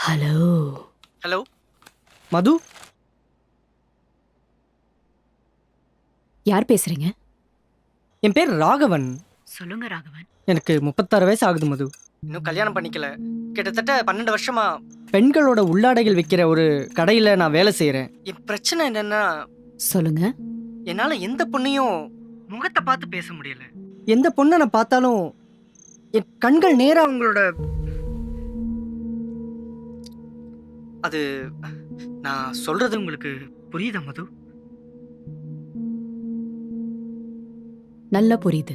Hello. Hello மது. யார் பேசுறீங்க? என் பேர் ராகவன். சொல்லுங்க ராகவன். எனக்கு 36 வயசு ஆகுது மது. இன்னும் கல்யாணம் பண்ணிக்கல. கிட்டத்தட்ட 12 வருஷமா பெண்களோட உள்ளாடைகள் விற்கிற ஒரு கடையில் நான் வேலை செய்கிறேன். என் பிரச்சனை என்னன்னா, சொல்லுங்க. என்னால் எந்த பொண்ணையும் முகத்தை பார்த்து பேச முடியல. எந்த பொண்ணை நான் பார்த்தாலும் என் கண்கள் நேராக அவங்களோட அது நான் சொல்றது உங்களுக்கு புரியுதா மது? நல்லா புரியுது.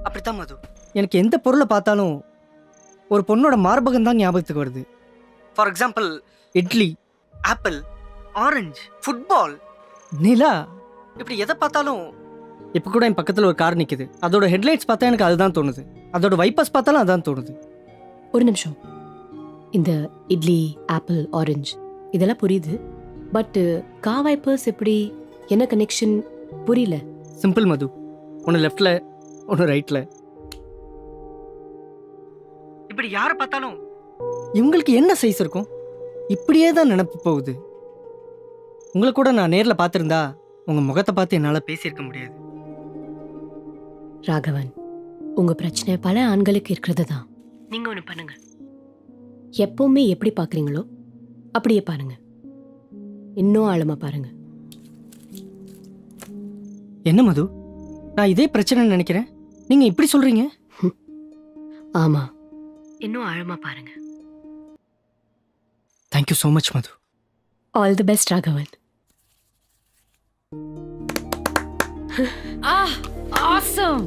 அப்படித்தான் மது. எனக்கு எந்த பொருளை பார்த்தாலும் ஒரு பொண்ணோட மார்பகம் தான் ஞாபகத்துக்கு வருது. For example idli, apple, orange, football, நிலா, இப்படி எதை பார்த்தாலும். இப்போ கூட என் பக்கத்தில் ஒரு கார் நிற்குது. அதோட ஹெட்லைட்ஸ் பார்த்தா எனக்கு அதுதான் தோணுது. அதோட வைப்பர்ஸ் பார்த்தாலும் அதுதான் தோணுது. ஒரு நிமிஷம். இந்த இட்லி, ஆப்பிள், ஆரஞ்சு இதெல்லாம் புரியுது. பட் கா வைப்பர்ஸ் எப்படி? என்ன கனெக்ஷன் புரியல. சிம்பிள் மது. ஒன்று லெஃப்டில், ஒன்று ரைட்டில். இப்படி யாரை பார்த்தாலும் இவங்களுக்கு என்ன சைஸ் இருக்கும்? இப்படியே தான் நினப்பு போகுது. உங்களை கூட நான் நேரில் பார்த்துருந்தா உங்கள் முகத்தை பார்த்து என்னால் பேசியிருக்க முடியாது. ராகவன், உங்க பிரச்சனை பல ஆண்களுக்கு இருக்கிறது தான். நீங்க ஒன்று பண்ணுங்க. எப்பவுமே எப்படி பார்க்குறீங்களோ அப்படியே பாருங்க. இன்னும் ஆழமா பாருங்க. என்ன மது, நான் இதே பிரச்சனை நினைக்கிறேன். நீங்கள் இப்படி சொல்கிறீங்க? ஆமா, இன்னும் ஆழமா பாருங்க. Thank you so much Madhu. All the best Raghavan. Awesome.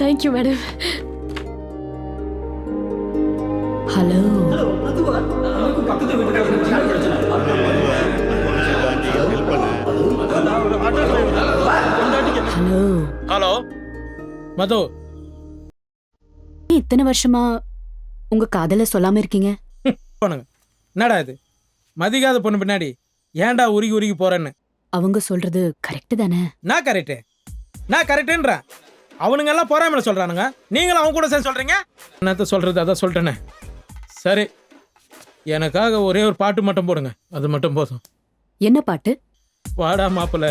Thank you madam. Hello. Hello. Hello Madhu. இத்தனை வருஷமா உங்க காதல சொல்லாம இருக்கீங்க? போனுங்க. என்னடா இது மதிக்காத பொண்ணு பின்னாடி ஏன்டா உருகி உருகி போறேன்னு? அவங்க சொல்றது கரெக்ட் தானே? நான் கரெக்டுன்றேன். அவனுங்க எல்லாம் போறாமல சொல்றானுங்க, நீங்களும் அவங்க கூட சேர்ந்து சொல்றீங்க. என்னத்த சொல்றது, அதான் சொல்லிட்டேனே. சரி, எனக்காக ஒரே ஒரு பாட்டு மட்டும் போடுங்க, அது மட்டும் போதும். என்ன பாட்டு? வாடா மாப்பிள்ள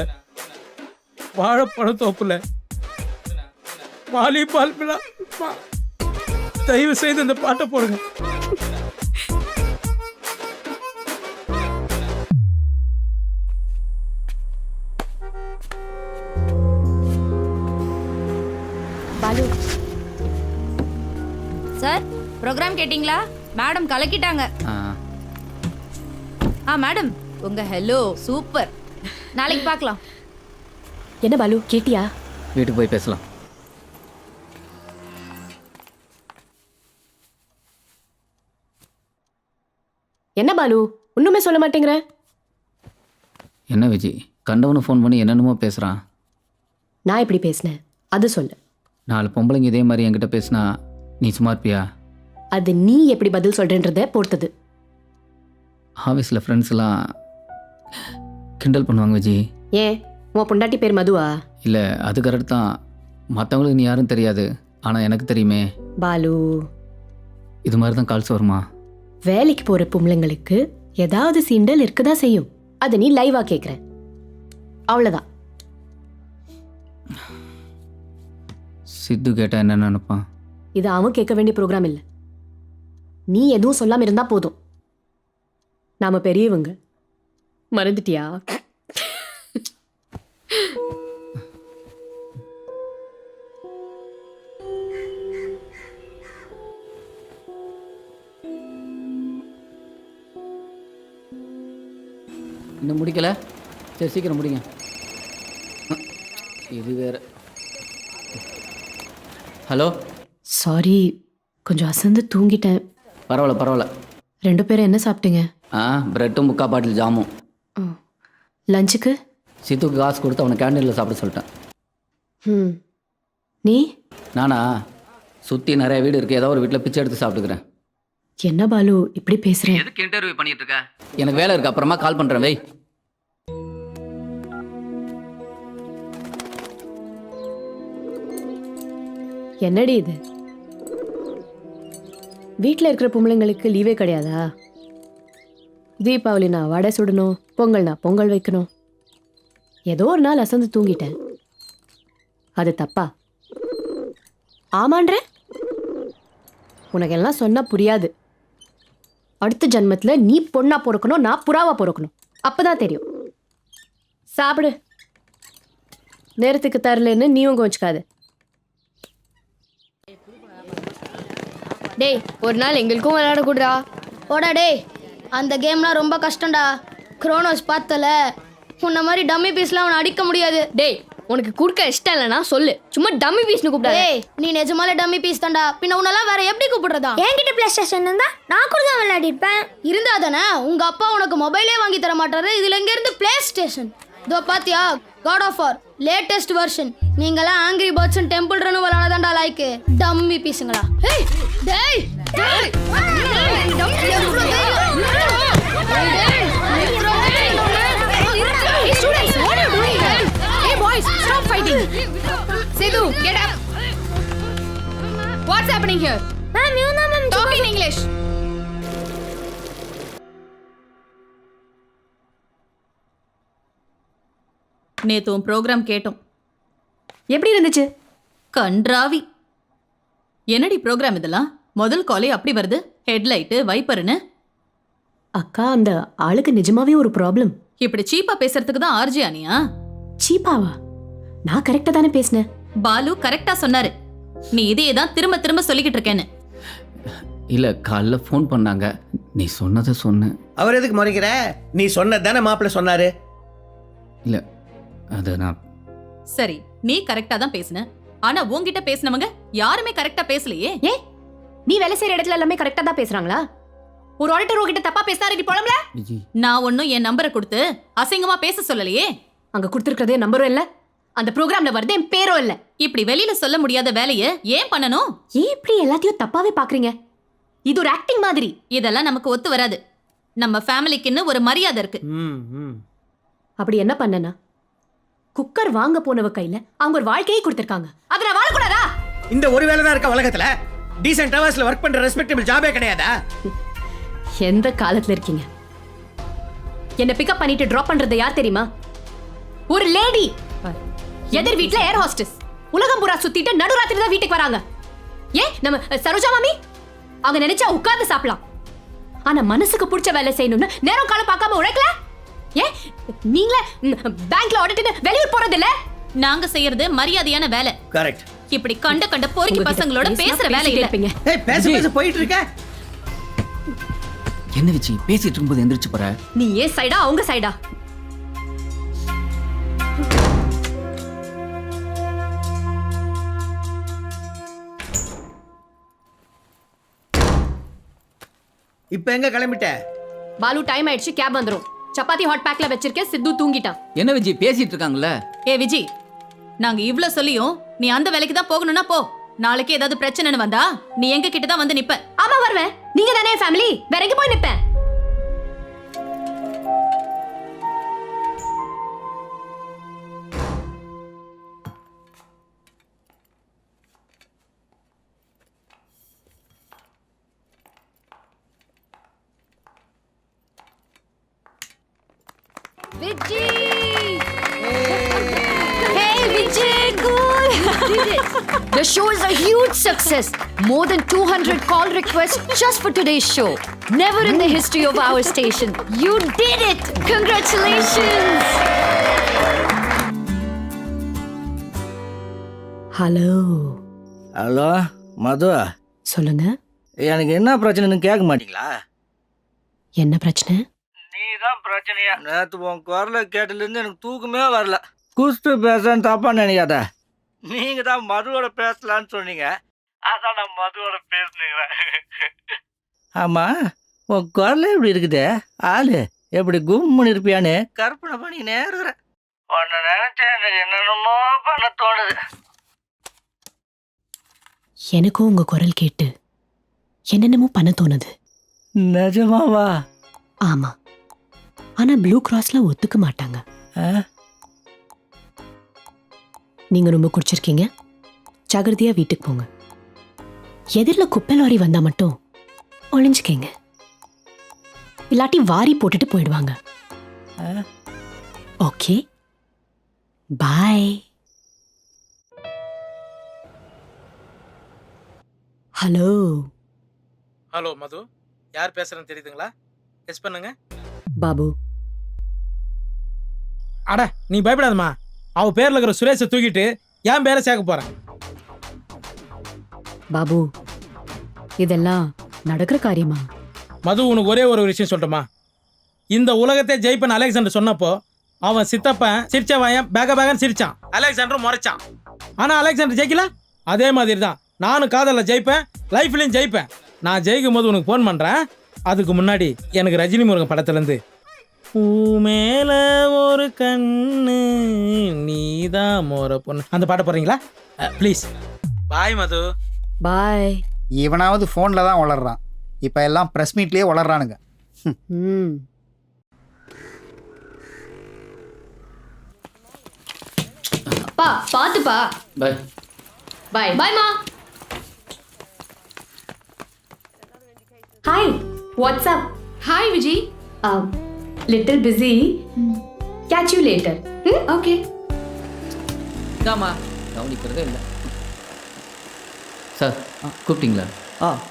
வாழைப்பழம் தோப்புல வாலிபால் விழா. தயவு செய்து இந்த பாட்டை போடுங்க. பாலு சார், ப்ரோக்ராம் கேட்டிங்களா? மேடம் கலக்கிட்டாங்க. மேடம் உங்க ஹலோ சூப்பர். நாளைக்கு பார்க்கலாம். என்ன பாலு கேட்டியா? வீட்டுக்கு போய் பேசலாம். என்ன பாலு ஒண்ணுமே சொல்ல மாட்டேங்கிற? என்ன விஜி, கண்டவனு ஃபோன் பண்ணி என்னென்னமோ பேசுகிறான். நான் எப்படி பேசினேன் அது சொல்லு. 4 பொம்பளைங்க இதே மாதிரி என்கிட்ட பேசினா நீ சும்மா இருப்பியா? அது நீ எப்படி பதில் சொல்றேன்றத பொறுத்தது. ஆஃபீஸில் ஃப்ரெண்ட்ஸ் எல்லாம் கிண்டல் பண்ணுவாங்க விஜி. ஏன் உன் பொண்டாட்டி பேர் மதுவா? இல்லை, அது கரெக்ட் தான். மற்றவங்களுக்கு நீ யாரும் தெரியாது, ஆனால் எனக்கு தெரியுமே. பாலு, இது மாதிரி தான் கால்ஸ் வருமா? வேலைக்கு போற பொம்பளைங்களுக்கு ஏதாவது சீண்டல் இருக்கதான் செய்யும். அதை நீ லைவா கேட்குற, அவ்வளோதான். சித்து கேட்டால் என்ன நினைப்பான்? இது அவன் கேட்க வேண்டிய ப்ரோக்ராம் இல்லை. நீ எதுவும் சொல்லாம இருந்தா போதும். நாம பெரியவங்க, மறந்துட்டியா? இன்னும் முடிக்கல? சரி சீக்கிரம் முடிங்க. இது வேற. ஹலோ. சாரி, கொஞ்சம் அசந்து தூங்கிட்டேன். பரவாயில்ல. 2 பேரும் என்ன சாப்பிட்டீங்க? ப்ரெட்டும் 3/4 பாட்டில் ஜாமும். லஞ்சுக்கு? சித்துக்கு காசு கொடுத்து அவனை கேண்டீனில் சாப்பிட சொல்லிட்டேன். நீ? நானா? சுற்றி நிறைய வீடு இருக்குது, ஏதோ ஒரு வீட்டில் பிச்சை எடுத்து சாப்பிட்டுக்கிறேன். என்ன பாலு இப்படி பேசுறேன்? எதுக்கு இன்டர்வியூ பண்ணிட்டு இருக்க? எனக்கு வேலை இருக்கு, அப்புறமா கால் பண்ணுறேன். வை. என்னடி இது? வீட்டில் இருக்கிற பொம்பளைங்களுக்கு லீவே கிடையாதா? தீபாவளினா வடை சுடணும், பொங்கல்னா பொங்கல் வைக்கணும். ஏதோ ஒரு நாள் அசந்து தூங்கிட்டேன். அது தப்பா? ஆமான்ற உனக்கு எல்லாம் சொன்னா புரியாது. அடுத்த ஜன்மத்துல நீ பொண்ணா பொறுக்கணும், நான் புறாவா பொறுக்கணும். அப்பதான் தெரியும். சாப்பிடு. நேரத்துக்கு தரலன்னு நீயும் கோச்சுக்காது. டேய் ஒரு நாள் எங்களுக்கும் விளையாட கூடா. போடா டேய், அந்த கேம்லாம் ரொம்ப கஷ்டம்டா. குரோனோஸ் பார்த்தல, உன்ன மாதிரி டம்மி பீஸ்லாம் அவனை அடிக்க முடியாது. டேய் உனக்கு குடுக்க இஷ்டம் இல்லைனா சொல்லு, சும்மா டம்மி பீஸ்னு கூப்பிடாத. டேய் நீ நிஜமாலே டம்மி பீஸ் தான்டா, பின்ன உன்னெல்லாம் வேற எப்படி கூப்பிடுறதா? என்கிட்ட பிளே ஸ்டேஷன் இருந்தா நான் கூட தான் விளையாடிருப்பேன். இருந்தா தானே உங்க அப்பா உனக்கு மொபைலே வாங்கி தர மாட்டாரு. இதுல எங்க இருந்து பிளே ஸ்டேஷன்? இதோ பாத்தியா, God of War latest version. நீங்கலாம் Angry Birds and Temple Run விளையாடதான்டா லைக். டம்மி பீஸுங்களா? ஏய் டேய் டேய் Sidhu, get up. What's happening here? Ma'am யூனா மேம் Talk in English. நேத்து உன் ப்ரோக்ராம் கேட்டோம். எப்படி இருந்துச்சு? கன்றாவி. என்னடி ப்ரோக்ராம் இதெல்லாம்? முதல் காலே அப்படி வருது, ஹெட்லைட்டு வைப்பர்னு. அக்கா, அந்த ஆளுக்கு நிஜமாவே ஒரு ப்ராப்ளம். இப்படி சீப்பா பேசுறதுக்கு தான் ஆர்ஜி அனியா? சீப்பாவா? நான் கரெக்டா தானே பேசினேன். பாலு கரெக்டா சொன்னாரு. நீ இதையே தான் திரும்ப திரும்ப சொல்லிக்கிட்டு இருக்கேன்னு. இல்லை காலைல ஃபோன் பண்ணாங்க, நீ சொன்னதை சொன்னேன். அவர் எதுக்கு முறைக்கிற? நீ சொன்னது தானே மாப்பிள்ள சொன்னாரு. இல்லை அது நான் சரி, நீ கரெக்டா தான் பேசுன. ஆனா உன்கிட்ட பேசினவங்க யாருமே கரெக்டா பேசலையே. ஏ, நீ வேலை செய்யற இடத்துல எல்லாமே கரெக்டா தான் பேசுறாங்களா? ஒரு ஆடிட்டர் உங்ககிட்ட தப்பா பேசினாரு, நீ புலம்பல? விஜி நான் ஒன்னும் என் நம்பரை கொடுத்து அசிங்கமா பேச சொல்லலையே. அங்க கொடுத்துருக்கிறதே நம்பரும் இல்ல, அந்த ப்ரோக்ராம்ல வருது என் பேரும் இல்ல. இப்படி வெளியில சொல்ல முடியாத வேலைய ஏன் பண்ணணும்? ஏன் இப்படி எல்லாத்தையும் தப்பாவே பாக்குறீங்க? இது ஒரு ஆக்டிங் மாதிரி. இதெல்லாம் நமக்கு ஒத்து வராது. நம்ம ஃபேமிலிக்குன்னு ஒரு மரியாதை இருக்கு. அப்படி என்ன பண்ணனா? குக்கர் வாங்க போனவ கையில அவங்க ஒரு வாழ்க்கையை கொடுத்திருக்காங்க. அத நான் வாழக்கூடாதா? இந்த ஒரு வேலை தான் இருக்க உலகத்துல. டீசென்ட் ஹவர்ஸ்ல ஒர்க் பண்ற ரெஸ்பெக்டபிள் ஜாபே கிடையாதா? எந்த காலத்துல இருக்கீங்க? என்ன பிக்கப் பண்ணிட்டு டிராப் பண்றது யார் தெரியுமா? ஒரு லேடி. எதிர் வீட்ல ஏர் ஹோஸ்டஸ். உலகம் பூரா சுத்திட்டு நடுராத்திரி தான் வீட்டுக்கு வராங்க. ஏன் நம்ம சரோஜா மாமி அவங்க நினைச்சா உட்கார்ந்து சாப்பிடலாம். ஆனா மனசுக்கு பிடிச்ச வேலை செய்யணும்னு நேரம் காலம் பார்க்காம உழைக்கல. ஏன் நீங்களே பேங்க்ல ஆடிட்னு வெளியூர் போறது இல்ல? நாங்க செய்யறது மரியாதையான வேலை. கரெக்ட். இப்படி கண்ட பொறுக்கி பசங்களோட பேசுற வேலை இல்ல. ஏய் பேச பேச போயிட்டு இருக்க. என்ன விஜி பேசிட்டு இருக்கும்போது எந்திரிச்சு போற? நீ ஏன் சைடா அவங்க சைடா? இப்ப எங்க கிளம்பிட்ட? பாலு டைம் ஆயிடுச்சு, கேப் வந்துரும். சப்பாத்தி ஹாட் பேக்ல வச்சிருக்கேன், சித்து தூங்கிட்டான். என்ன விஜி பேசிட்டு இருக்காங்கல்ல? ஏ விஜி, நாங்க இவ்ளோ சொல்லியும் நீ அந்த வேலைக்கு தான் போகணும்னா போ. நாளைக்கு ஏதாவது பிரச்சனைன்னு வந்தா நீ எங்க கிட்ட தான் வந்து நிப்ப. ஆமா வருவேன். நீங்க தானே ஃபேமிலி, வேற எங்க போய் நிப்பேன்? The show is a huge success. More than 200 call requests just for today's show. Never in the history of our station. You did it! Congratulations! Hello. Hello Madhu, சொல்லுங்க. எனக்கு என்ன பிரச்சனைன்னு கேட்க மாட்டீங்களா? என்ன பிரச்சனை? நீதான் பிரச்சனையா? நேத்து உன் குரலை கேட்டதுல இருந்து எனக்கு தூக்கமே வரல. குஸ்து பேசுறேன்னு தப்பா நினைக்காத. நீங்க தான் மதுவோட பேசலான்னு சொன்னீங்க, அதான் நான் மதுவோட பேசுனீங்களேன். ஆமா, உன் குரல் எப்படி இருக்குது? ஆளு எப்படி கும்முன்னு இருப்பியான்னு கற்பனை பண்ணி நேருறேன். உன்னை நினைச்சா எனக்கு என்னென்னமோ பண்ண தோணுது. எனக்கும் உங்க குரல் கேட்டு என்னென்னமோ பண்ண தோணுது. நிஜமாவா? ஆமா, ஆனா ப்ளூ கிராஸ்ல ஒத்துக்க மாட்டாங்க. நீங்க ரொம்ப குடிச்சிருக்கீங்க, ஜாகிரதையா வீட்டுக்கு போங்க. எதிரில் குப்பை லாரி வந்தா மட்டும் ஒளிஞ்சுக்கங்க, இல்லாட்டி வாரி போட்டுட்டு போயிடுவாங்க. ஓகே, பாய். ஹலோ ஹலோ மது, யார் பேசுறேன்னு தெரியுதுங்களா? எஸ் பண்ணுங்க. பாபு. அட நீ பயப்படாதம்மா. அவ பேர்ல இருக்கிற சுரேஷை தூக்கிட்டு என் பேரை சேர்க்க போறேன். பாபு, இதெல்லாம் நடக்கிற காரியமா? மது, உனக்கு ஒரே ஒரு விஷயம் சொல்லட்டுமா? இந்த உலகத்தை ஜெயிப்பன் அலெக்சாண்டர் சொன்னப்போ அவன் சித்தப்பன் சிரிச்சவன் பேகன்னு சிரிச்சான், அலெக்சாண்டர் முறைச்சான். ஆனா அலெக்சாண்டர் ஜெயிக்கல. அதே மாதிரி தான் நானும் காதலில் ஜெயிப்பேன், லைஃப்லையும் ஜெயிப்பேன். நான் ஜெயிக்கும் போது உனக்கு ஃபோன் பண்றேன். அதுக்கு முன்னாடி எனக்கு ரஜினி முருகன் படத்துலேருந்து பூ மேல ஒரு கண்ணு நீதான் மோர பொண்ணு அந்த பாட்டை போடுறீங்களா ப்ளீஸ்? பாய் மது. பாய். இவனாவது ஃபோனில் தான் வளர்றான், இப்போ எல்லாம் ப்ரெஸ் மீட்லேயே வளர்றானுங்க. ம். பா பாத்துப்பா. பாய். பாய். பாய்மா. Hi, what's up? Hi Viji. Little busy. Catch you later. Okay. இதாம்மா கவனிக்கிறதே இல்லை. சார் கூப்பிட்டீங்களா?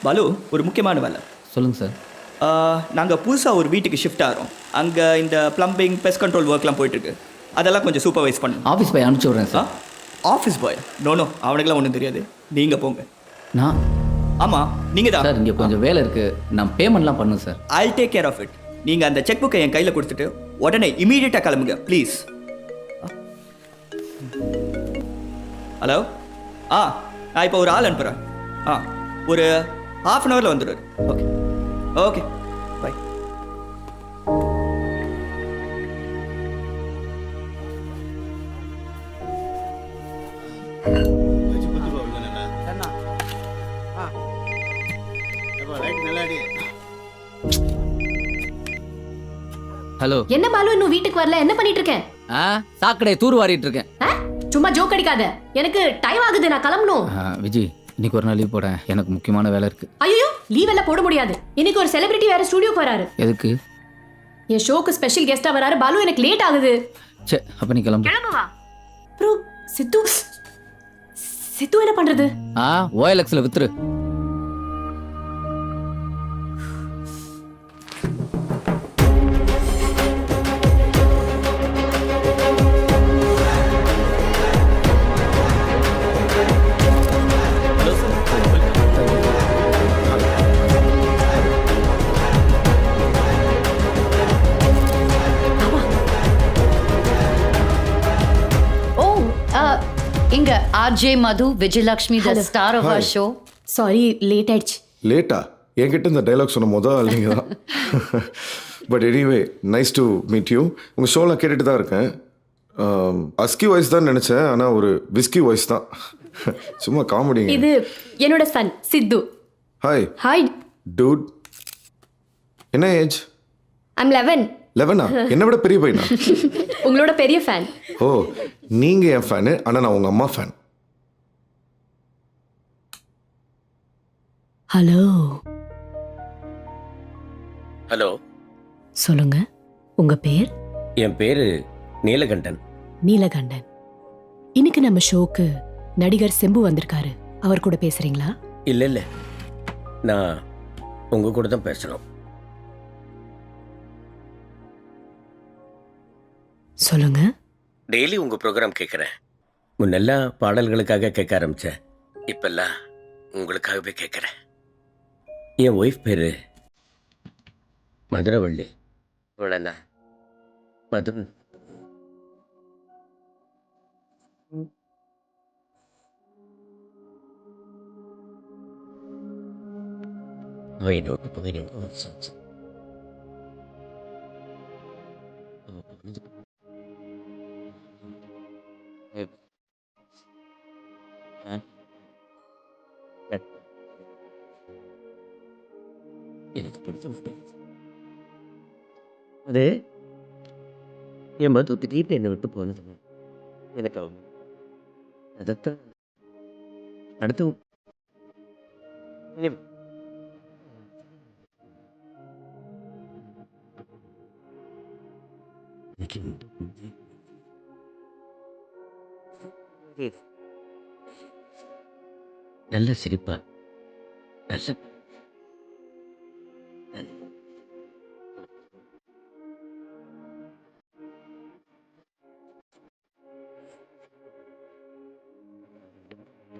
பாலு, ஒரு முக்கியமான வேலை. சொல்லுங்கள் சார். நாங்கள் புதுசாக ஒரு வீட்டுக்கு ஷிஃப்ட் ஆகிறோம். அங்கே இந்த ப்ளம்பிங், பெஸ்ட் கண்ட்ரோல் ஒர்க்லாம் போயிட்டுருக்கு. அதெல்லாம் கொஞ்சம் சூப்பர்வைஸ் பண்ணணும். ஆஃபீஸ் போய் அனுப்பிச்சி விட்றேன் சார். Office boy? நோ, அவனுக்கெல்லாம் ஒன்றும் தெரியாது. நீங்கள் போங்க. நான்? ஆமாம், நீங்கள் தான். சார் இங்கே கொஞ்சம் வேலை இருக்குது, நான் பேமெண்ட்லாம் பண்ணும் sir. I'll take care of it. நீங்கள் அந்த செக் புக்கை என் கையில் கொடுத்துட்டு உடனே இமீடியட்டாக கிளம்புங்க ப்ளீஸ். ஹலோ. நான் இப்போ ஒரு ஆள் அனுப்புகிறேன். ஒரு ½ அன் ஹவரில் வந்துடுவார். Okay okay bye. ஹலோ. என்ன பாலு, இன்னும் வீட்டுக்கு வரல? என்ன பண்ணிட்டு இருக்கேன்? சாக்கடை தூர் வாரிட்டு இருக்கேன். சும்மா ஜோக் அடிக்காத, எனக்கு டைம் ஆகுது, நான் கிளம்பணும். விஜி, இன்னைக்கு ஒரு நாள் லீவ் போட, எனக்கு முக்கியமான வேலை இருக்கு. ஐயோ, லீவ் எல்லாம் போட முடியாது. இன்னைக்கு ஒரு செலிபிரிட்டி வேற ஸ்டுடியோக்கு வராரு. எதுக்கு? என் ஷோக்கு ஸ்பெஷல் கெஸ்டா வராரு. பாலு, எனக்கு லேட் ஆகுது. சே, அப்ப நீ கிளம்பு. கிளம்புவா? ப்ரோ, சித்து சித்து என்ன பண்றது? OLXல வித்துரு. இங்க RJ Madhu, Vijayalakshmi, the star of our show. Sorry, late ஆயிடுச்சு. லேட்டா? என்கிட்ட இந்த டைலாக் சொன்ன முதல் நீங்கள் தான். But anyway, nice to meet you. உங்கள் ஷோலாம் கேட்டுட்டு தான் இருக்கேன். அஸ்கி வாய்ஸ் தான் நினச்சேன், ஆனால் ஒரு விஸ்கி வாய்ஸ் தான். சும்மா காமெடிங்க. இது என்னோட சன் சித்து. ஹாய். Hi dude. என்ன ஏஜ்? I'm 11. 11ஆ? என்னை விட பெரிய பையனா? உங்களோட பெரிய ஃபேன். ஓ, நீங்கள் என் ஃபேனு, ஆனால் நான் உங்கள் அம்மா ஃபேன். ஹலோ. ஹலோ. சொல்லுங்க, உங்க பேர்? என் பேரு நீலகண்டன். நீலகண்டன். இன்னைக்கு நம்ம ஷோக்கு நடிகர் செம்பு வந்திருக்காரு. அவர் கூட பேசுறீங்களா? இல்ல, நான் உங்க கூட தான் பேசணும். சொல்லுங்க. டெய்லி உங்க ப்ரோக்ராம் கேட்குறேன். முன்னெல்லாம் பாடல்களுக்காக கேட்க ஆரம்பிச்சேன், இப்பெல்லாம் உங்களுக்காகவே கேட்குறேன். என் ஒய்ஃப் பேரு மதுரவள்ளி. இவ்வளோண்ணா மது. அது என் மது திடீர்னு என்னை விட்டு போனது. எனக்கு அதைத்தான் அடுத்து நல்ல சிரிப்பா நல்ல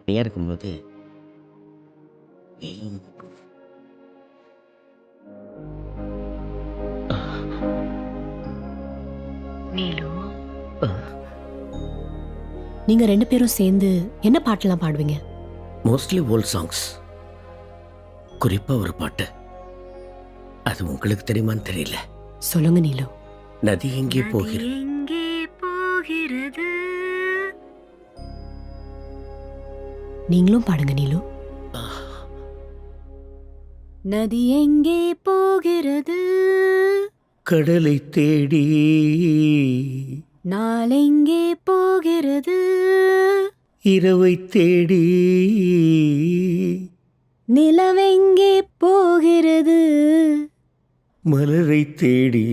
தனியா இருக்கும்போது நீங்க 2 பேரும் சேர்ந்து என்ன பாட்டெல்லாம் பாடுவீங்க? Mostly old songs. குறிப்பா ஒரு பாட்டு, அது உங்களுக்கு தெரியுமான்னு தெரியல. சொல்லுங்க நீலு. நதி எங்கே போகிறது? நீங்களும் பாடுங்க நீலு. நதி எங்கே போகிறது? கடலை தேடி. நாளெங்கே போகிறது? இரவை தேடி. நிலவெங்கே போகிறது? மலரை தேடி.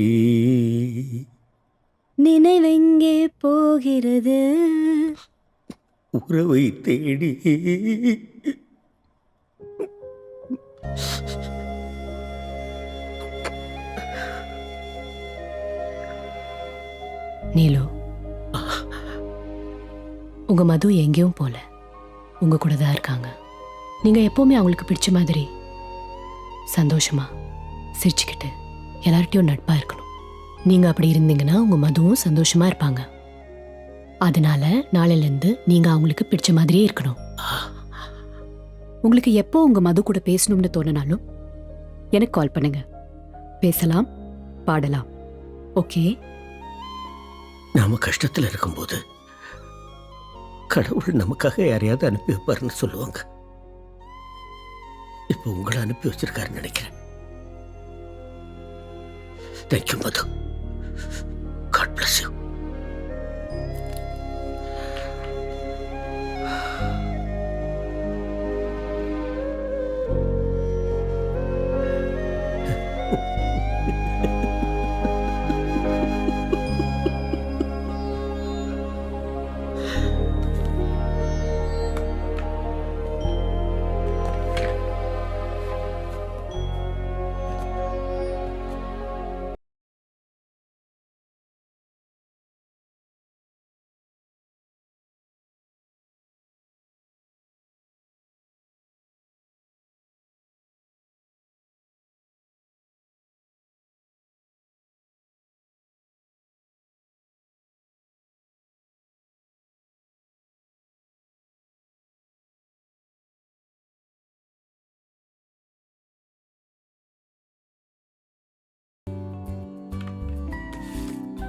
நினைவெங்கே போகிறது? உறவை தேடி. நீலு, உங்க மது எங்கேயும் போல, உங்க கூட தான் இருக்காங்க. நீங்க எப்பவுமே அவங்களுக்கு பிடிச்ச மாதிரி சந்தோஷமா சிரிச்சுக்கிட்டு எல்லார்ட்டையும் நட்பா இருக்கணும். நீங்க அப்படி இருந்தீங்கன்னா உங்க மதுவும் சந்தோஷமா இருப்பாங்க. அதனால நாளையிலேருந்து நீங்க அவங்களுக்கு பிடிச்ச மாதிரியே இருக்கணும். உங்களுக்கு எப்போ உங்க மது கூட பேசணும்னு தோணினாலும் எனக்கு கால் பண்ணுங்க. பேசலாம், பாடலாம். ஓகே? நாம கஷ்டத்துல இருக்கும்போது கடவுள் நமக்காக யாரையாவது அனுப்பி வைப்பாருன்னு சொல்லுவாங்க. இப்போ உங்களை அனுப்பி வச்சிருக்காருன்னு நினைக்கிறேன். Thank you Madhu. God bless you.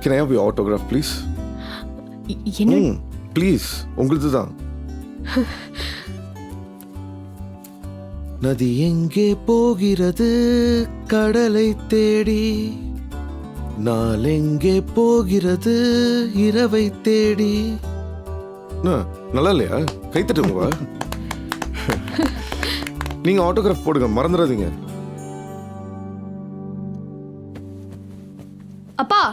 Can I have your autograph, please? என்ன? ப்ளீஸ், உங்களுது தான். நதி எங்கே போகிறது கடலை தேடி, நாள் எங்கே போகிறது இரவை தேடி. நல்லா இல்லையா? கைத்தட்டுங்க. நீங்க ஆட்டோகிராஃப் போடுங்க, மறந்துடாதீங்க. அப்பா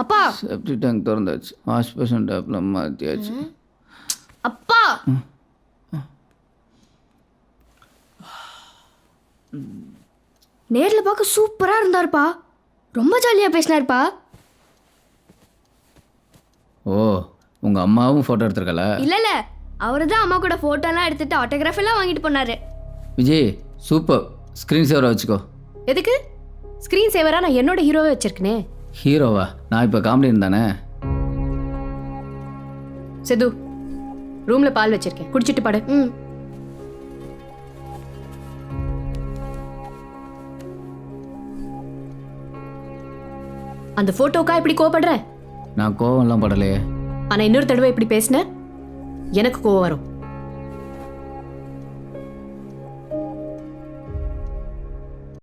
அப்பா செப்டி டேங்க் திறந்தாச்சு, வாஷ் பேஷன் டேப்ல மாற்றியாச்சு. அப்பா நேர்ல பார்க்க சூப்பரா இருந்தாருப்பா. ரொம்ப ஜாலியா பேசினாருப்பா. ஓ, உங்க அம்மாவும் ஃபோட்டோ எடுத்திருக்கல? இல்ல அவரு தான் அம்மா கூட போட்டோ எல்லாம் எடுத்துட்டு ஆட்டோகிராஃப் எல்லாம் வாங்கிட்டு போனாரு. விஜய் சூப்பர். ஸ்க்ரீன் சேவரை வச்சுக்கோ. எதுக்கு? ஸ்கிரீன் சேவரா நான் என்னோட ஹீரோவை வச்சிருக்கனே. ஹீரோவா? நான் இப்போ காமெடியன் தானே. சித்து, ரூம்ல பால் வச்சிருக்கேன், குடிச்சிட்டு படு. அந்த போட்டோக்கா இப்படி கோவப்படுற? நான் கோவம்லாம் படலையே. ஆனா இன்னொரு தடவை இப்படி பேசின எனக்கு கோவம் வரும்.